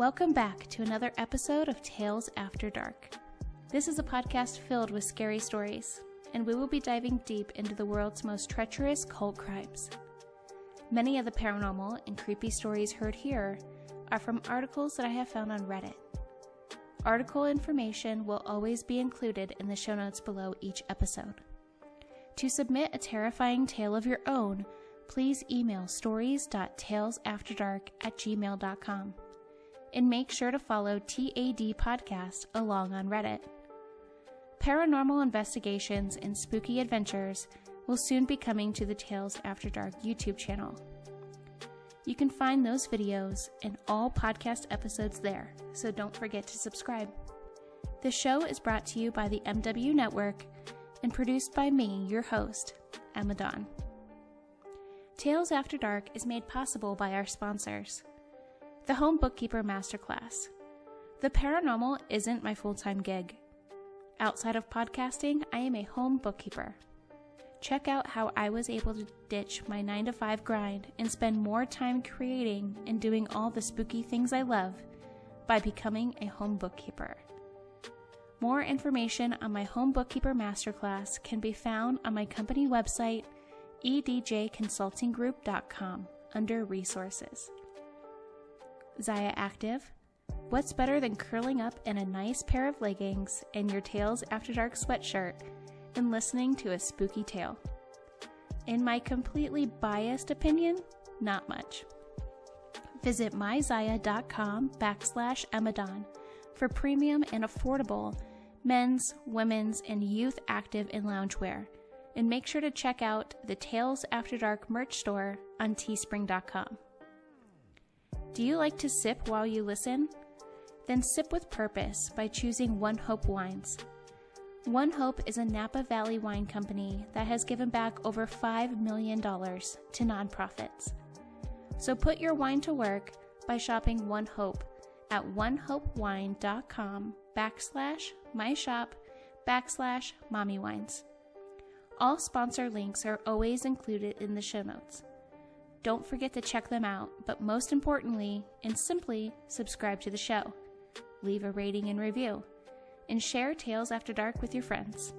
Welcome back to another episode of Tales After Dark. This is a podcast filled with scary stories, and we will be diving deep into the world's most treacherous cult crimes. Many of the paranormal and creepy stories heard here are from articles that I have found on Reddit. Article information will always be included in the show notes below each episode. To submit a terrifying tale of your own, please email stories.talesafterdark@gmail.com. And make sure to follow TAD Podcast along on Reddit. Paranormal investigations and spooky adventures will soon be coming to the Tales After Dark YouTube channel. You can find those videos and all podcast episodes there, so don't forget to subscribe. The show is brought to you by the MW Network and produced by me, your host, Emma Dawn. Tales After Dark is made possible by our sponsors. The Home Bookkeeper Masterclass. The paranormal isn't my full-time gig. Outside of podcasting, I am a home bookkeeper. Check out how I was able to ditch my 9-to-5 grind and spend more time creating and doing all the spooky things I love by becoming a home bookkeeper. More information on my Home Bookkeeper Masterclass can be found on my company website, edjconsultinggroup.com, under Resources. Zaya Active. What's better than curling up in a nice pair of leggings and your Tales After Dark sweatshirt and listening to a spooky tale? In my completely biased opinion, not much. Visit myzaya.com/Emmadon for premium and affordable men's, women's, and youth active and loungewear. And make sure to check out the Tales After Dark merch store on teespring.com. Do you like to sip while you listen? Then sip with purpose by choosing One Hope Wines. One Hope is a Napa Valley wine company that has given back over $5 million to nonprofits. So put your wine to work by shopping One Hope at onehopewine.com/myshop/mommywines. All sponsor links are always included in the show notes. Don't forget to check them out, but most importantly, and simply, subscribe to the show, leave a rating and review, and share Tales After Dark with your friends.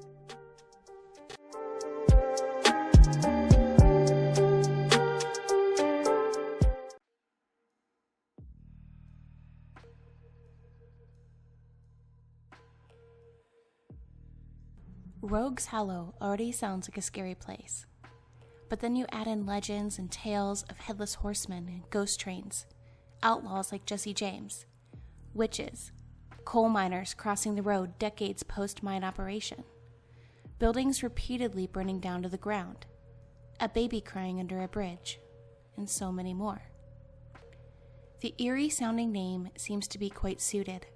Rogues Hollow already sounds like a scary place. But then you add in legends and tales of headless horsemen and ghost trains, outlaws like Jesse James, witches, coal miners crossing the road decades post-mine operation, buildings repeatedly burning down to the ground, a baby crying under a bridge, and so many more. The eerie-sounding name seems to be quite suited.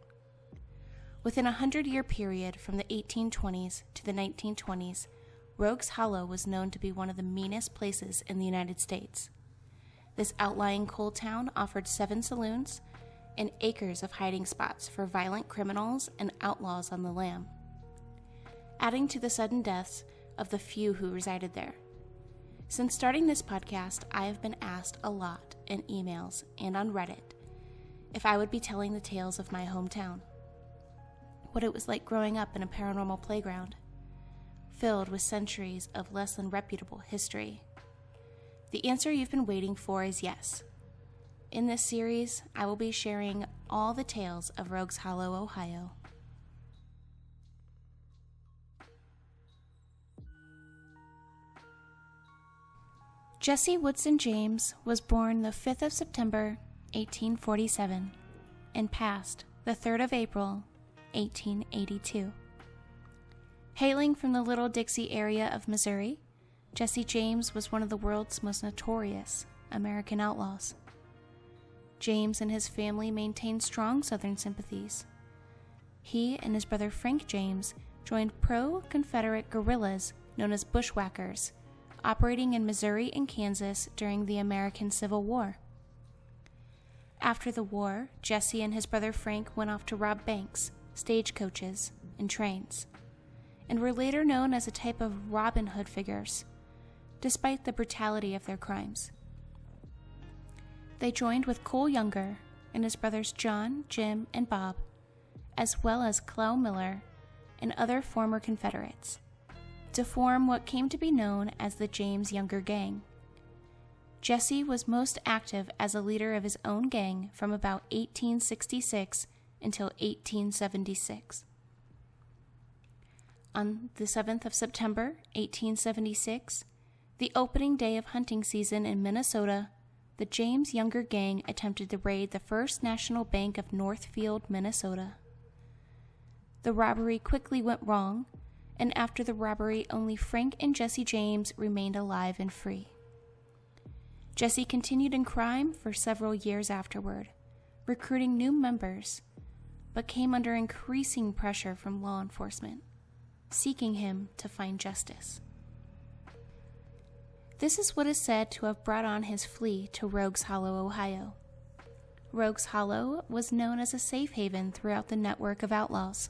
Within a 100-year period from the 1820s to the 1920s, Rogues Hollow was known to be one of the meanest places in the United States. This outlying coal town offered 7 saloons and acres of hiding spots for violent criminals and outlaws on the lam, adding to the sudden deaths of the few who resided there. Since starting this podcast, I have been asked a lot in emails and on Reddit if I would be telling the tales of my hometown, what it was like growing up in a paranormal playground, filled with centuries of less than reputable history. The answer you've been waiting for is yes. In this series, I will be sharing all the tales of Rogues Hollow, Ohio. Jesse Woodson James was born the 5th of September, 1847, and passed the 3rd of April, 1882. Hailing from the Little Dixie area of Missouri, Jesse James was one of the world's most notorious American outlaws. James and his family maintained strong Southern sympathies. He and his brother Frank James joined pro-Confederate guerrillas known as bushwhackers, operating in Missouri and Kansas during the American Civil War. After the war, Jesse and his brother Frank went off to rob banks, stagecoaches, and trains, and were later known as a type of Robin Hood figures, despite the brutality of their crimes. They joined with Cole Younger and his brothers John, Jim, and Bob, as well as Clell Miller and other former Confederates, to form what came to be known as the James Younger Gang. Jesse was most active as a leader of his own gang from about 1866 until 1876. On the 7th of September, 1876, the opening day of hunting season in Minnesota, the James Younger Gang attempted to raid the First National Bank of Northfield, Minnesota. The robbery quickly went wrong, and after the robbery, only Frank and Jesse James remained alive and free. Jesse continued in crime for several years afterward, recruiting new members, but came under increasing pressure from law enforcement, seeking him to find justice. This is what is said to have brought on his flee to Rogues Hollow, Ohio. Rogues Hollow was known as a safe haven throughout the network of outlaws.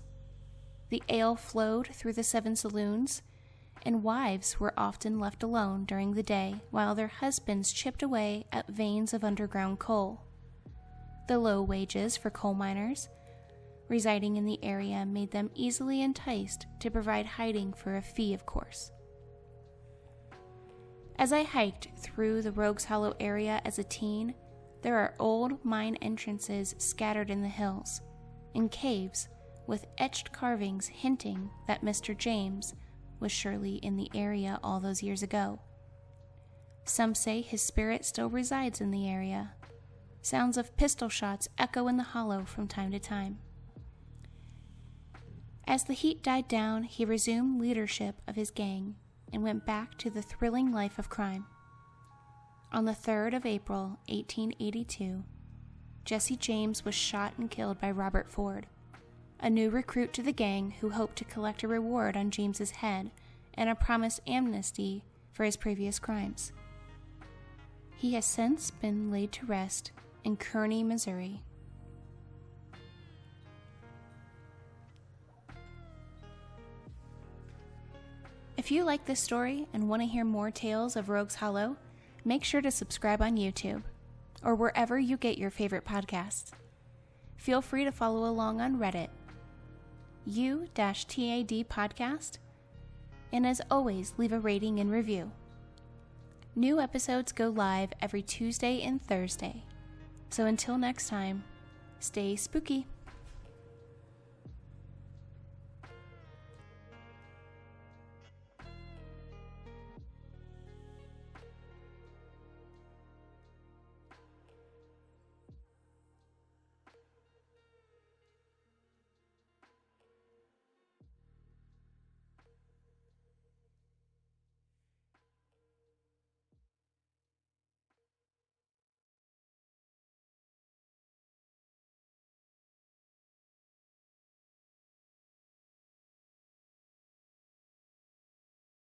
The ale flowed through the 7 saloons, and wives were often left alone during the day while their husbands chipped away at veins of underground coal. The low wages for coal miners residing in the area made them easily enticed to provide hiding for a fee, of course. As I hiked through the Rogues Hollow area as a teen, there are old mine entrances scattered in the hills, and caves with etched carvings hinting that Mr. James was surely in the area all those years ago. Some say his spirit still resides in the area. Sounds of pistol shots echo in the hollow from time to time. As the heat died down, he resumed leadership of his gang and went back to the thrilling life of crime. On the 3rd of April, 1882, Jesse James was shot and killed by Robert Ford, a new recruit to the gang who hoped to collect a reward on James's head and a promised amnesty for his previous crimes. He has since been laid to rest in Kearney, Missouri. If you like this story and want to hear more tales of Rogues Hollow, make sure to subscribe on YouTube or wherever you get your favorite podcasts. Feel free to follow along on Reddit, U-TAD Podcast, and as always, leave a rating and review. New episodes go live every Tuesday and Thursday, so until next time, stay spooky.